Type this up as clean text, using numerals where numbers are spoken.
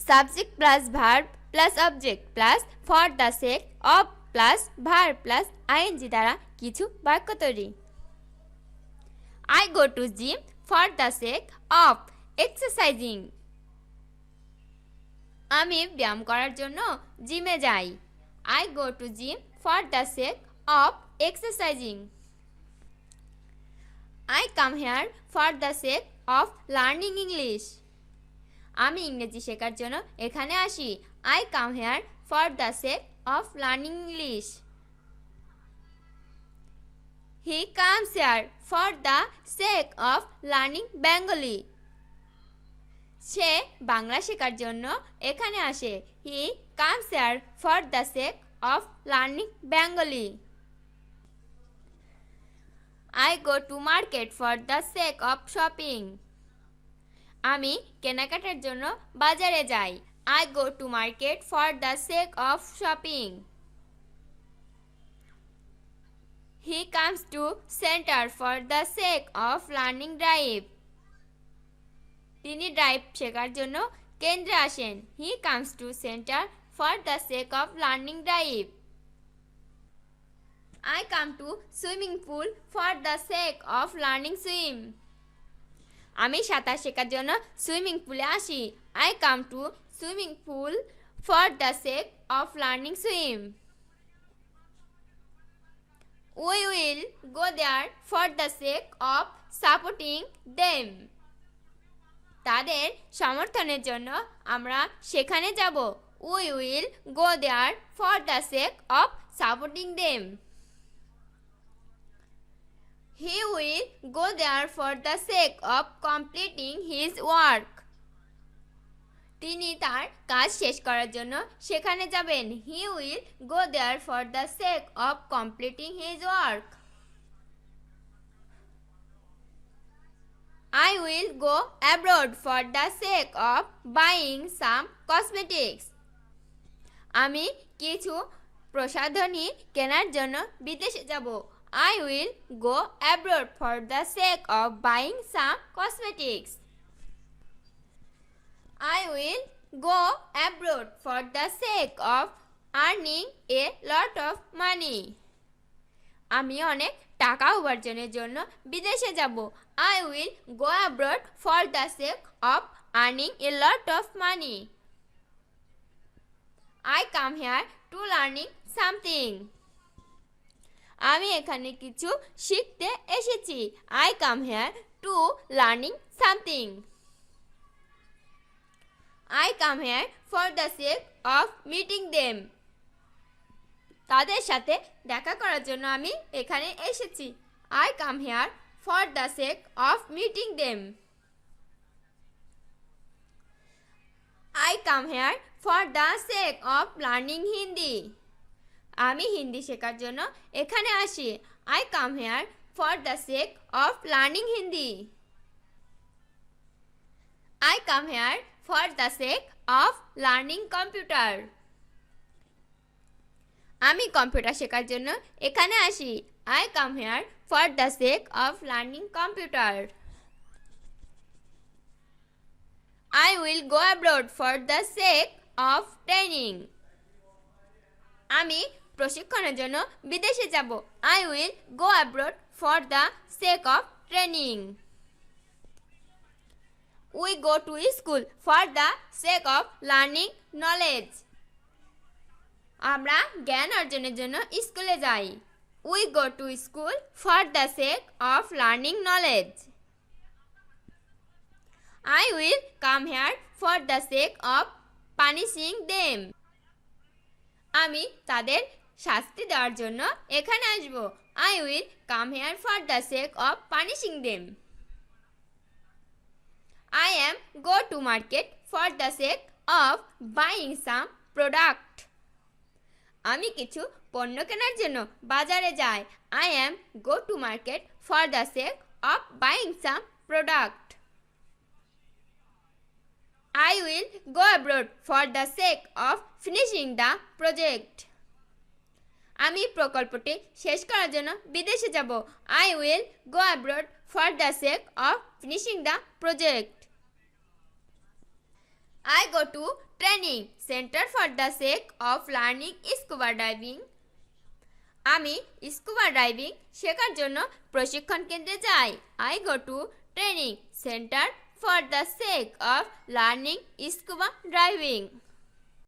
Subject plus verb plus object plus for the sake of plus verb plus ING দ্বারা কিছু বাক্য তৈরি। I go to gym for the sake of exercising. আমি ব্যায়াম করার জন্য জিমে যাই। I go to gym for the sake of exercising. I come here for the sake of learning English. আমি ইংরেজি শেখার জন্য এখানে আসি। I come here for the sake of learning English. He comes here for the sake of learning Bengali. সে বাংলা শেখার জন্য এখানে আসে। He comes here for the sake of learning Bengali. I go to market for the sake of shopping. আমি কেনাকাটার জন্য বাজারে যাই। I go to market for the sake of shopping. He comes to center for the sake of learning drive. তিনি drive শেখার জন্য কেন্দ্রে আসেন। He comes to center for the sake of learning drive. I come to swimming pool for the sake of learning swim. আমি সাঁতার শেখার জন্য swimming পুলে আসি। I come to swimming pool for the sake of learning swim. We will go there for the sake of supporting them. তাদের সমর্থনের জন্য আমরা সেখানে যাব। We will go there for the sake of supporting them. He will go there for the sake of completing his work. তিনি তার কাজ শেষ করার জন্য সেখানে যাবেন। He will go there for the sake of completing his work. I will go abroad for the sake of buying some cosmetics. আমি কিছু প্রসাধনী কেনার জন্য বিদেশে যাব। I will go abroad for the sake of buying some cosmetics. I will go abroad for the sake of earning a lot of money. আমি অনেক টাকা উপার্জনের জন্য বিদেশে যাব। I will go abroad for the sake of earning a lot of money. I come here to learning something. আমি এখানে কিছু শিখতে এসেছি। I come here to learning something. I come here for the sake of meeting them. তাদের সাথে দেখা করার জন্য আমি এখানে এসেছি। I come here for the sake of meeting them. I come here for the sake of learning Hindi. আমি হিন্দি শেখার জন্য এখানে আসি। I come here for the sake of learning Hindi. I come here for the sake of learning computer. আমি computer শেখার জন্য এখানে আসি। I come here for the sake of learning computer. I will go abroad for the sake of training. আমি প্রশিক্ষণের জন্য বিদেশে যাব। I will go abroad for the sake of training. We go to school for the sake of learning knowledge. আমরা জ্ঞান অর্জনের জন্য স্কুলে যাই। We go to school for the sake of learning knowledge. I will come here for the sake of punishing them. আমি তাদের শাস্তি দেওয়ার জন্য এখানে আসব। I will come here for the sake of punishing them. I am go to market for the sake of buying some product. আমি কিছু পণ্য কেনার জন্য বাজারে যাই। I am go to market for the sake of buying some product. I will go abroad for the sake of finishing the project. আমি প্রকল্পটি শেষ করার জন্য বিদেশে যাব। I will go abroad for the sake of finishing the project. I go to training center for the sake of learning scuba diving. আমি scuba driving শেখার জন্য প্রশিক্ষণ কেন্দ্রে যাই। I go to training center for the sake of learning scuba diving.